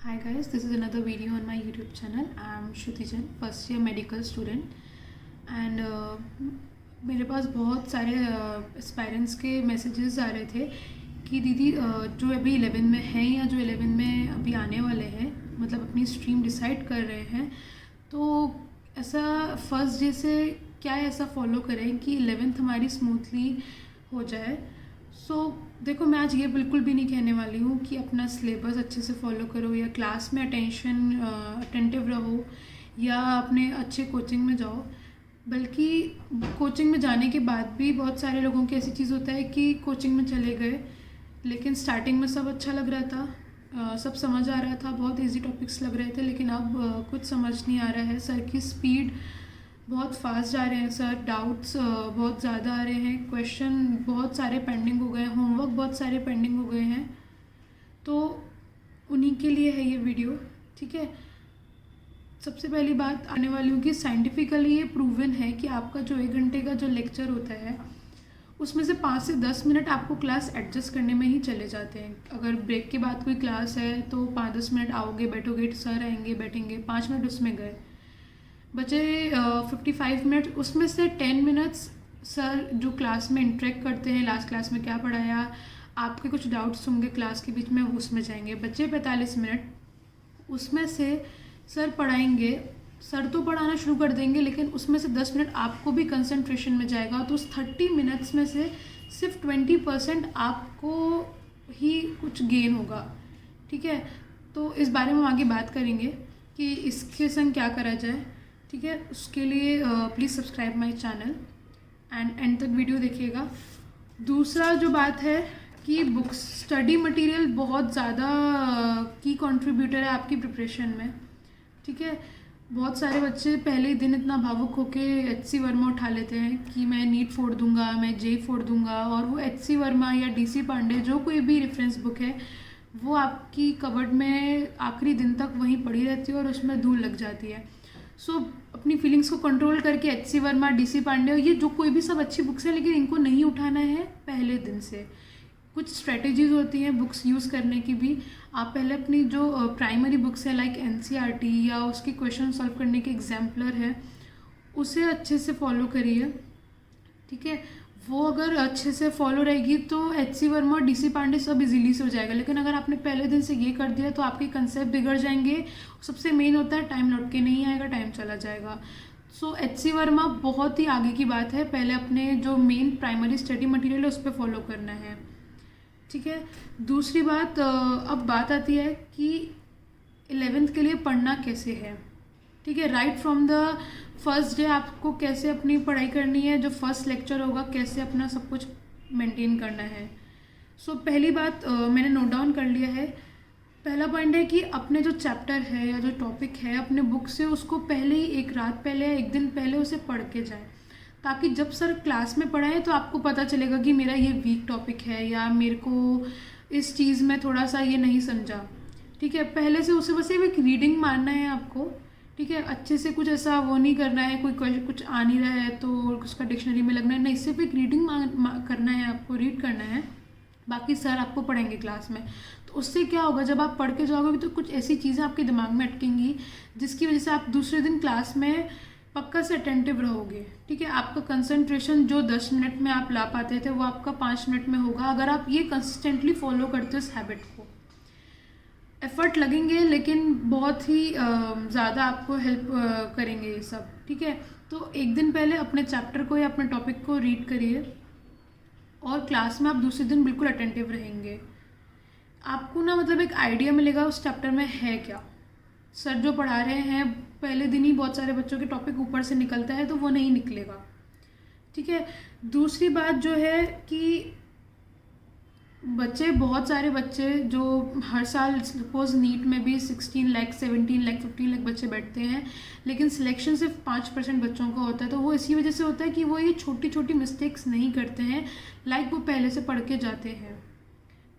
Hi guys, this is another video on my YouTube channel. I am Shruti Jain, first year medical student and मेरे पास बहुत सारे aspirants के messages आ रहे थे कि दीदी जो अभी 11 में हैं या जो 11 में अभी आने वाले हैं, मतलब अपनी स्ट्रीम डिसाइड कर रहे हैं, तो ऐसा फर्स्ट डे से क्या ऐसा फॉलो करें कि 11th हमारी स्मूथली हो जाए। देखो, मैं आज ये बिल्कुल भी नहीं कहने वाली हूँ कि अपना सिलेबस अच्छे से फॉलो करो या क्लास में अटेंटिव रहो या अपने अच्छे कोचिंग में जाओ, बल्कि कोचिंग में जाने के बाद भी बहुत सारे लोगों की ऐसी चीज़ होता है कि कोचिंग में चले गए लेकिन स्टार्टिंग में सब अच्छा लग रहा था, सब समझ आ रहा था, बहुत इजी टॉपिक्स लग रहे थे, लेकिन अब कुछ समझ नहीं आ रहा है। सर की स्पीड बहुत फास्ट जा रहे हैं, सर डाउट्स बहुत ज़्यादा आ रहे हैं, क्वेश्चन बहुत सारे पेंडिंग हो गए हैं, होमवर्क बहुत सारे पेंडिंग हो गए हैं। तो उन्हीं के लिए है ये वीडियो, ठीक है। सबसे पहली बात आने वाली हूँ कि साइंटिफिकली ये प्रूवन है कि आपका जो 1 घंटे का जो लेक्चर होता है उसमें से 5 से 10 मिनट आपको क्लास एडजस्ट करने में ही चले जाते हैं। अगर ब्रेक के बाद कोई क्लास है तो 5-10 मिनट आओगे, बैठोगे, सर आएंगे, बैठेंगे, 5 मिनट उसमें गए, बचे 55 मिनट, उसमें से 10 मिनट्स सर जो क्लास में इंटरेक्ट करते हैं, लास्ट क्लास में क्या पढ़ाया, आपके कुछ डाउट्स होंगे क्लास के बीच में, उसमें जाएंगे। बचे 45 मिनट, उसमें से सर पढ़ाएंगे, सर तो पढ़ाना शुरू कर देंगे लेकिन उसमें से 10 मिनट आपको भी कंसंट्रेशन में जाएगा, तो उस 30 मिनट्स में से सिर्फ 20% आपको ही कुछ गेन होगा, ठीक है। तो इस बारे में हम आगे बात करेंगे कि इसके संग क्या करा जाए, ठीक है। उसके लिए please subscribe my channel and and तक वीडियो देखिएगा। दूसरा जो बात है कि बुक्स, स्टडी मटेरियल बहुत ज़्यादा की कंट्रीब्यूटर है आपकी प्रिपरेशन में, ठीक है। बहुत सारे बच्चे पहले ही दिन इतना भावुक होके HC वर्मा उठा लेते हैं कि मैं नीट फोड़ दूंगा, मैं जे फोड़ दूंगा, और वो HC वर्मा या DC पांडे जो कोई भी रेफरेंस बुक है वो आपकी कबर्ड में आखिरी दिन तक वहीं पड़ी रहती है और उसमें धूल लग जाती है। अपनी फीलिंग्स को कंट्रोल करके HC वर्मा, DC पांडे, ये जो कोई भी सब अच्छी बुक्स हैं, लेकिन इनको नहीं उठाना है पहले दिन से। कुछ स्ट्रेटजीज होती हैं बुक्स यूज़ करने की भी। आप पहले अपनी जो प्राइमरी बुक्स है लाइक NCERT या उसके क्वेश्चन सॉल्व करने के एग्जाम्पलर है उसे अच्छे से फॉलो करिए, ठीक है। वो अगर अच्छे से फॉलो रहेगी तो HC वर्मा और DC पांडे सब इजीली से हो जाएगा, लेकिन अगर आपने पहले दिन से ये कर दिया तो आपके कंसेप्ट बिगड़ जाएंगे। सबसे मेन होता है टाइम लौट के नहीं आएगा, टाइम चला जाएगा। HC वर्मा बहुत ही आगे की बात है, पहले अपने जो मेन प्राइमरी स्टडी मटेरियल है उस पर फॉलो करना है, ठीक है। दूसरी बात, अब बात आती है कि 11th के लिए पढ़ना कैसे है, ठीक है। Right from the first day आपको कैसे अपनी पढ़ाई करनी है, जो फर्स्ट लेक्चर होगा कैसे अपना सब कुछ मेंटेन करना है। पहली बात मैंने नोट डाउन कर लिया है। पहला पॉइंट है कि अपने जो चैप्टर है या जो टॉपिक है अपने बुक से उसको पहले ही एक रात पहले या एक दिन पहले उसे पढ़ के जाए, ताकि जब सर क्लास में पढ़ाएं तो आपको पता चलेगा कि मेरा ये वीक टॉपिक है या मेरे को इस चीज़ में थोड़ा सा ये नहीं समझा, ठीक है। पहले से उसे बस एक रीडिंग मारना है आपको, ठीक है। अच्छे से कुछ ऐसा वो नहीं करना है, कोई कुछ आ नहीं रहा है तो उसका डिक्शनरी में लगना है, नहीं, सिर्फ एक रीडिंग करना है, आपको रीड करना है, बाकी सर आपको पढ़ेंगे क्लास में। तो उससे क्या होगा, जब आप पढ़ के जाओगे तो कुछ ऐसी चीज़ें आपके दिमाग में अटकेंगी जिसकी वजह से आप दूसरे दिन क्लास में पक्का से अटेंटिव रहोगे, ठीक है। आपका कंसंट्रेशन जो 10 मिनट में आप ला पाते थे वो आपका 5 मिनट में होगा, अगर आप ये कंसिस्टेंटली फॉलो करते हो इस हैबिट को। एफर्ट लगेंगे लेकिन बहुत ही ज़्यादा आपको हेल्प करेंगे ये सब, ठीक है। तो एक दिन पहले अपने चैप्टर को या अपने टॉपिक को रीड करिए और क्लास में आप दूसरे दिन बिल्कुल अटेंटिव रहेंगे। आपको ना मतलब एक आइडिया मिलेगा उस चैप्टर में है क्या, सर जो पढ़ा रहे हैं। पहले दिन ही बहुत सारे बच्चों के टॉपिक ऊपर से निकलता है तो वो नहीं निकलेगा, ठीक है। दूसरी बात जो है कि बहुत सारे बच्चे जो हर साल सपोज नीट में भी 16 लाख, 17 लाख, 15 लाख बच्चे बैठते हैं, लेकिन सिलेक्शन सिर्फ 5% बच्चों का होता है। तो वो इसी वजह से होता है कि वो ये छोटी छोटी मिस्टेक्स नहीं करते हैं, लाइक वो पहले से पढ़ के जाते हैं,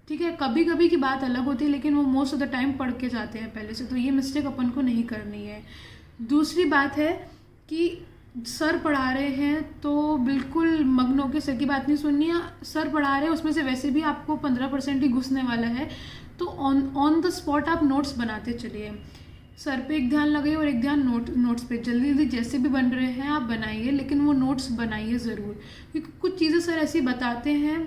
ठीक है। कभी कभी की बात अलग होती है लेकिन वो मोस्ट ऑफ द टाइम पढ़ के जाते हैं पहले से, तो ये मिस्टेक अपन को नहीं करनी है। दूसरी बात है कि सर पढ़ा रहे हैं तो बिल्कुल मग्न होकर सर की बात नहीं सुननी है। सर पढ़ा रहे हैं उसमें से वैसे भी आपको 15% ही घुसने वाला है, तो ऑन द स्पॉट आप नोट्स बनाते चलिए, सर पे एक ध्यान लगाइए और एक ध्यान नोट्स पे, जल्दी जल्दी जैसे भी बन रहे हैं आप बनाइए, लेकिन वो नोट्स बनाइए ज़रूर, क्योंकि कुछ चीज़ें सर ऐसी बताते हैं,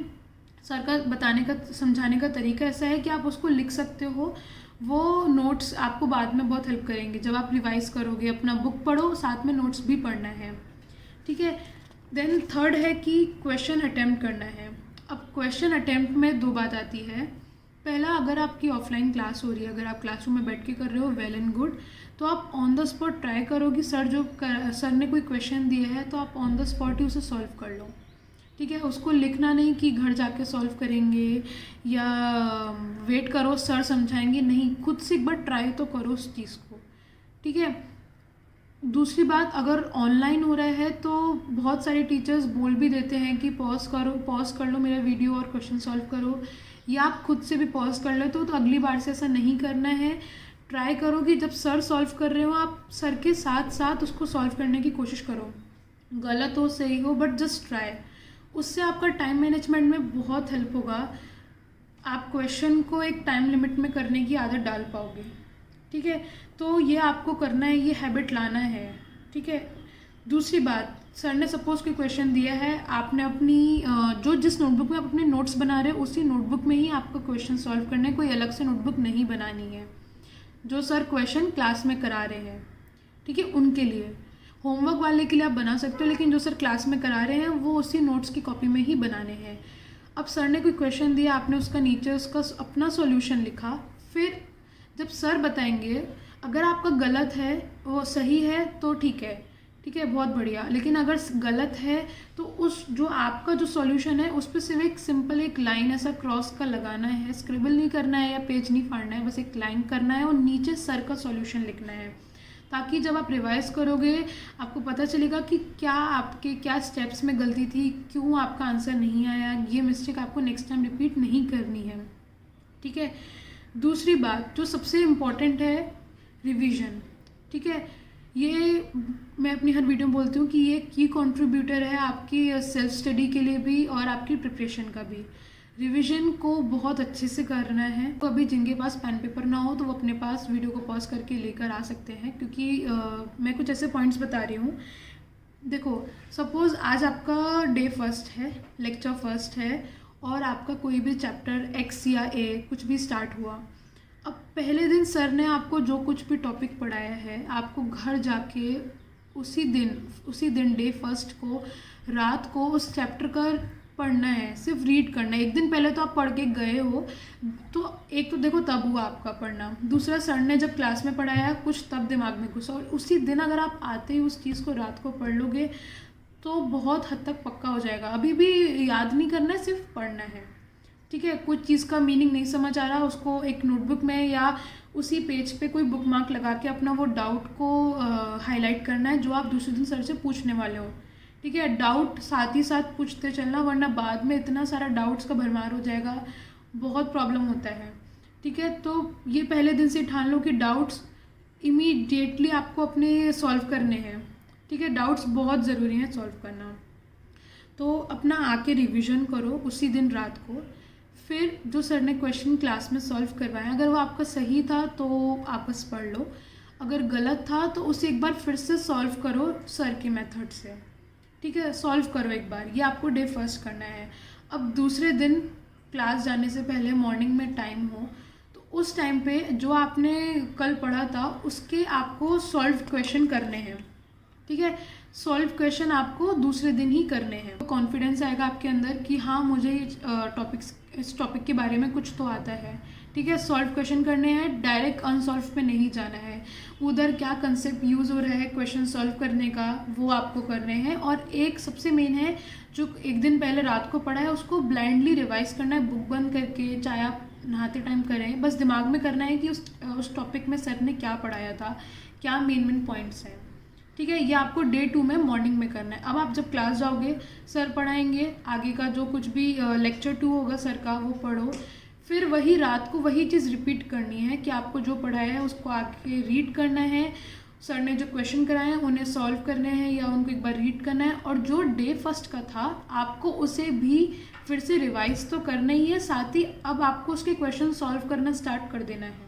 सर का बताने का समझाने का तरीका ऐसा है कि आप उसको लिख सकते हो, वो नोट्स आपको बाद में बहुत हेल्प करेंगे जब आप रिवाइज करोगे, अपना बुक पढ़ो साथ में नोट्स भी पढ़ना है, ठीक है। देन थर्ड है कि क्वेश्चन अटैम्प्ट करना है। अब क्वेश्चन अटैम्प्ट में दो बात आती है। पहला, अगर आपकी ऑफलाइन क्लास हो रही है, अगर आप क्लासरूम में बैठ के कर रहे हो, वेल एंड गुड, तो आप ऑन द स्पॉट ट्राई करो कि सर ने कोई क्वेश्चन दिया है तो आप ऑन द स्पॉट ही उसे सॉल्व कर लो, ठीक है। उसको लिखना नहीं कि घर जाके सॉल्व करेंगे या वेट करो सर समझाएंगे, नहीं, खुद से एक बार ट्राई तो करो उस चीज़ को, ठीक है। दूसरी बात, अगर ऑनलाइन हो रहा है तो बहुत सारे टीचर्स बोल भी देते हैं कि पॉज कर लो मेरा वीडियो और क्वेश्चन सॉल्व करो, या आप खुद से भी पॉज कर लेते हो, तो अगली बार से ऐसा नहीं करना है। ट्राई करो कि जब सर सॉल्व कर रहे हो आप सर के साथ साथ उसको सॉल्व करने की कोशिश करो, गलत हो सही हो बट जस्ट ट्राई। उससे आपका टाइम मैनेजमेंट में बहुत हेल्प होगा, आप क्वेश्चन को एक टाइम लिमिट में करने की आदत डाल पाओगे, ठीक है। तो ये आपको करना है, ये हैबिट लाना है, ठीक है। दूसरी बात, सर ने सपोज कोई क्वेश्चन दिया है, आपने अपनी जिस नोटबुक में आप अपने नोट्स बना रहे हो उसी नोटबुक में ही आपको क्वेश्चन सॉल्व करना है, कोई अलग से नोटबुक नहीं बनानी है। जो सर क्वेश्चन क्लास में करा रहे हैं, ठीक है, उनके लिए, होमवर्क वाले के लिए आप बना सकते हो, लेकिन जो सर क्लास में करा रहे हैं वो उसी नोट्स की कॉपी में ही बनाने हैं। अब सर ने कोई क्वेश्चन दिया, आपने उसका नीचे उसका अपना सॉल्यूशन लिखा, फिर जब सर बताएंगे अगर आपका गलत है, वो सही है तो ठीक है, बहुत बढ़िया, लेकिन अगर गलत है तो उस जो आपका जो सॉल्यूशन है उस पर सिर्फ एक सिंपल एक लाइन ऐसा क्रॉस का लगाना है, स्क्रिबल नहीं करना है या पेज नहीं फाड़ना है, बस एक लाइन करना है और नीचे सर का सॉल्यूशन लिखना है, ताकि जब आप रिवाइज करोगे आपको पता चलेगा कि क्या स्टेप्स में गलती थी, क्यों आपका आंसर नहीं आया, ये मिस्टेक आपको नेक्स्ट टाइम रिपीट नहीं करनी है, ठीक है। दूसरी बात जो सबसे इम्पॉर्टेंट है, रिवीजन, ठीक है। ये मैं अपनी हर वीडियो में बोलती हूँ कि ये की कंट्रीब्यूटर है आपकी सेल्फ स्टडी के लिए भी और आपकी प्रिपरेशन का भी। रिवीजन को बहुत अच्छे से करना है, तो अभी जिनके पास पेन पेपर ना हो तो वो अपने पास वीडियो को पॉज करके लेकर आ सकते हैं, क्योंकि मैं कुछ ऐसे पॉइंट्स बता रही हूँ। देखो, सपोज़ आज आपका डे फर्स्ट है, लेक्चर फर्स्ट है, और आपका कोई भी चैप्टर एक्स या ए कुछ भी स्टार्ट हुआ। अब पहले दिन सर ने आपको जो कुछ भी टॉपिक पढ़ाया है, आपको घर जाके उसी दिन डे फर्स्ट को रात को उस चैप्टर का पढ़ना है, सिर्फ रीड करना है। एक दिन पहले तो आप पढ़ के गए हो, तो एक तो देखो तब हुआ आपका पढ़ना, दूसरा सर ने जब क्लास में पढ़ाया कुछ तब दिमाग में घुसा, और उसी दिन अगर आप आते ही उस चीज़ को रात को पढ़ लोगे तो बहुत हद तक पक्का हो जाएगा। अभी भी याद नहीं करना है, सिर्फ पढ़ना है, ठीक है। कुछ चीज़ का मीनिंग नहीं समझ आ रहा, उसको एक नोटबुक में या उसी पेज पे कोई बुक मार्क लगा के अपना वो डाउट को हाईलाइट करना है जो आप दूसरे दिन सर से पूछने वाले हो, ठीक है। डाउट साथ ही साथ पूछते चलना, वरना बाद में इतना सारा डाउट्स का भरमार हो जाएगा, बहुत प्रॉब्लम होता है, ठीक है। तो ये पहले दिन से ठान लो कि डाउट्स इमीडिएटली आपको अपने सॉल्व करने हैं, ठीक है। डाउट्स बहुत ज़रूरी हैं सॉल्व करना, तो अपना आके रिवीजन करो उसी दिन रात को। फिर जो सर ने क्वेश्चन क्लास में सॉल्व करवाया, अगर वो आपका सही था तो आपस पढ़ लो, अगर गलत था तो उसे एक बार फिर से सॉल्व करो सर के मेथड से, ठीक है। सॉल्व करो एक बार, ये आपको डे फर्स्ट करना है। अब दूसरे दिन क्लास जाने से पहले मॉर्निंग में टाइम हो तो उस टाइम पे जो आपने कल पढ़ा था उसके आपको सॉल्व क्वेश्चन करने हैं, ठीक है। सॉल्व क्वेश्चन आपको दूसरे दिन ही करने हैं, तो कॉन्फिडेंस आएगा आपके अंदर कि हाँ मुझे इस टॉपिक के बारे में कुछ तो आता है, ठीक है। सॉल्व क्वेश्चन करने हैं, डायरेक्ट अनसॉल्व पे नहीं जाना है, उधर क्या कंसेप्ट यूज़ हो रहा है क्वेश्चन सॉल्व करने का वो आपको करने हैं। और एक सबसे मेन है, जो एक दिन पहले रात को पढ़ा है उसको ब्लाइंडली रिवाइज करना है, बुक बंद करके, चाहे आप नहाते टाइम करें, बस दिमाग में करना है कि उस टॉपिक में सर ने क्या पढ़ाया था, क्या मेन पॉइंट्स हैं, ठीक है। ये आपको डे 2 में मॉर्निंग में करना है। अब आप जब क्लास जाओगे सर पढ़ाएंगे, आगे का जो कुछ भी लेक्चर 2 होगा सर का वो पढ़ो, फिर वही रात को वही चीज़ रिपीट करनी है कि आपको जो पढ़ाया है उसको आके रीड करना है, सर ने जो क्वेश्चन कराए हैं उन्हें सॉल्व करने हैं या उनको एक बार रीड करना है, और जो डे फर्स्ट का था आपको उसे भी फिर से रिवाइज तो करना ही है, साथ ही अब आपको उसके क्वेश्चन सॉल्व करना स्टार्ट कर देना है।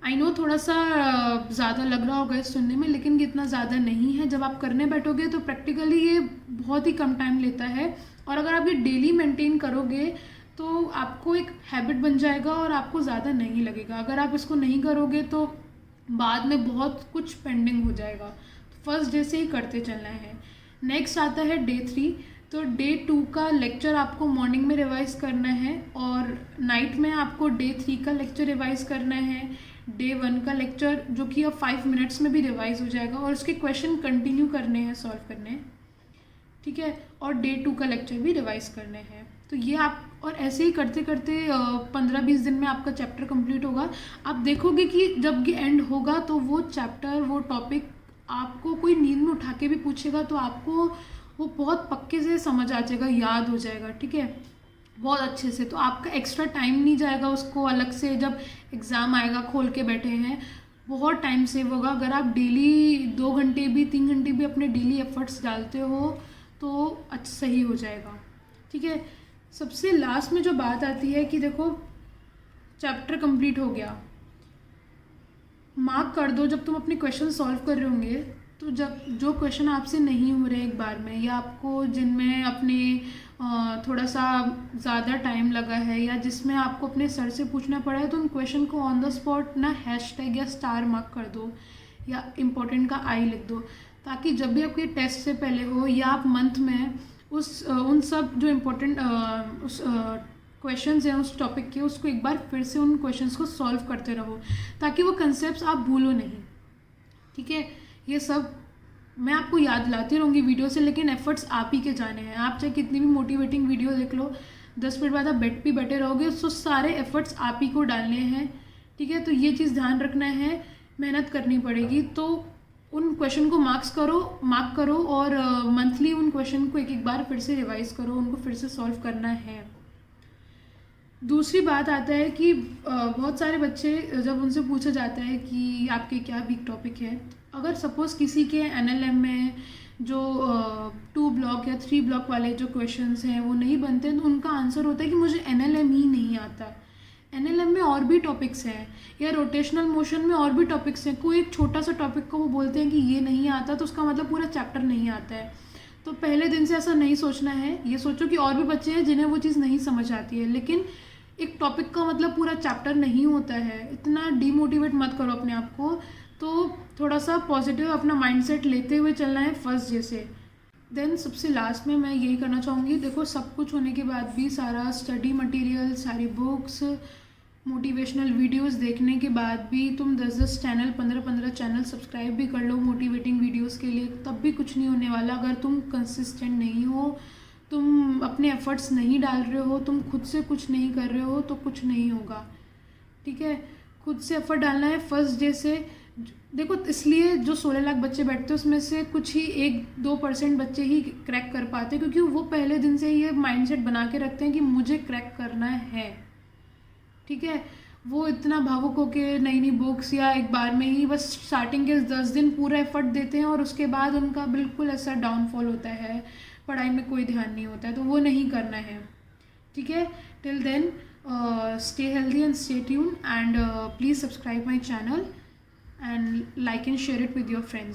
आई नो थोड़ा सा ज़्यादा लग रहा होगा इस सुनने में, लेकिन ये इतना ज़्यादा नहीं है। जब आप करने बैठोगे तो प्रैक्टिकली ये बहुत ही कम टाइम लेता है, और अगर आप ये डेली मेंटेन करोगे तो आपको एक हैबिट बन जाएगा और आपको ज़्यादा नहीं लगेगा। अगर आप इसको नहीं करोगे तो बाद में बहुत कुछ पेंडिंग हो जाएगा। तो फर्स्ट डे से ही करते चलना है। नेक्स्ट आता है डे 3। तो डे 2 का लेक्चर आपको मॉर्निंग में रिवाइज करना है, और नाइट में आपको डे 3 का लेक्चर रिवाइज करना है। डे 1 का लेक्चर जो कि अब 5 मिनट्स में भी रिवाइज हो जाएगा, और उसके क्वेश्चन कंटिन्यू करने हैं, सॉल्व करने, ठीक है। और डे 2 का लेक्चर भी रिवाइज करने हैं। तो ये आप और ऐसे ही करते करते 15-20 दिन में आपका चैप्टर कंप्लीट होगा। आप देखोगे कि जब ये एंड होगा तो वो चैप्टर, वो टॉपिक आपको कोई नींद में उठा के भी पूछेगा तो आपको वो बहुत पक्के से समझ आ जाएगा, याद हो जाएगा, ठीक है, बहुत अच्छे से। तो आपका एक्स्ट्रा टाइम नहीं जाएगा उसको अलग से, जब एग्ज़ाम आएगा खोल के बैठे हैं, बहुत टाइम सेव होगा। अगर आप डेली 2 घंटे भी 3 घंटे भी अपने डेली एफर्ट्स डालते हो तो अच्छा सही हो जाएगा, ठीक है। सबसे लास्ट में जो बात आती है कि देखो चैप्टर कंप्लीट हो गया, मार्क कर दो जब तुम अपने क्वेश्चन सॉल्व कर रहे होंगे। तो जब जो क्वेश्चन आपसे नहीं हो रहे एक बार में, या आपको जिनमें अपने थोड़ा सा ज़्यादा टाइम लगा है, या जिसमें आपको अपने सर से पूछना पड़ा है, तो उन क्वेश्चन को ऑन द स्पॉट ना हैशटैग या स्टार मार्क कर दो, या इम्पोर्टेंट का आई लिख दो, ताकि जब भी आपके टेस्ट से पहले हो या आप मंथ में उन सब जो इम्पोर्टेंट उस क्वेश्चंस हैं उस टॉपिक के, उसको एक बार फिर से उन क्वेश्चंस को सॉल्व करते रहो, ताकि वो कंसेप्ट्स आप भूलो नहीं, ठीक है। ये सब मैं आपको याद दिलाती रहूँगी वीडियो से, लेकिन एफर्ट्स आप ही के जाने हैं। आप चाहे कितनी भी मोटिवेटिंग वीडियो देख लो, 10 मिनट बाद आप बेड पे बैठे रहोगे, तो सारे एफर्ट्स आप ही को डालने हैं, ठीक है। तो ये चीज़ ध्यान रखना है, मेहनत करनी पड़ेगी। तो उन क्वेश्चन को मार्क करो और मंथली उन क्वेश्चन को एक एक बार फिर से रिवाइज करो, उनको फिर से सॉल्व करना है। दूसरी बात आता है कि बहुत सारे बच्चे जब उनसे पूछा जाता है कि आपके क्या वीक टॉपिक है, अगर सपोज़ किसी के NLM में जो 2 ब्लॉक या 3 ब्लॉक वाले जो क्वेश्चंस हैं वो नहीं बनते, तो उनका आंसर होता है कि मुझे NLM ही नहीं आता। NLM में और भी टॉपिक्स हैं, या रोटेशनल मोशन में और भी टॉपिक्स हैं। कोई एक छोटा सा टॉपिक को वो बोलते हैं कि ये नहीं आता, तो उसका मतलब पूरा चैप्टर नहीं आता है। तो पहले दिन से ऐसा नहीं सोचना है, ये सोचो कि और भी बच्चे हैं जिन्हें वो चीज़ नहीं समझ आती है, लेकिन एक टॉपिक का मतलब पूरा चैप्टर नहीं होता है। इतना डीमोटिवेट मत करो अपने आप को। तो थोड़ा सा पॉजिटिव अपना माइंडसेट लेते हुए चलना है फर्स्ट जैसे। देन सबसे लास्ट में मैं यही करना चाहूँगी, देखो सब कुछ होने के बाद भी, सारा स्टडी मटेरियल, सारी बुक्स, मोटिवेशनल वीडियोस देखने के बाद भी तुम 10-10 चैनल, 15-15 चैनल सब्सक्राइब भी कर लो मोटिवेटिंग वीडियोस के लिए, तब भी कुछ नहीं होने वाला। अगर तुम कंसिस्टेंट नहीं हो, तुम अपने एफर्ट्स नहीं डाल रहे हो, तुम खुद से कुछ नहीं कर रहे हो, तो कुछ नहीं होगा, ठीक है। खुद से एफर्ट डालना है फर्स्ट डे से। देखो इसलिए जो 16 लाख बच्चे बैठते हैं उसमें से कुछ ही 1-2% बच्चे ही क्रैक कर पाते हैं, क्योंकि वो पहले दिन से ये माइंडसेट बना के रखते हैं कि मुझे क्रैक करना है, ठीक है। वो इतना भावुक होकर नई नई बुक्स या एक बार में ही बस स्टार्टिंग के 10 दिन पूरा एफर्ट देते हैं, और उसके बाद उनका बिल्कुल ऐसा डाउनफॉल होता है, पढ़ाई में कोई ध्यान नहीं होता है। तो वो नहीं करना है, ठीक है। Till then stay healthy and stay tuned, and please subscribe my channel and like and share it with your friends.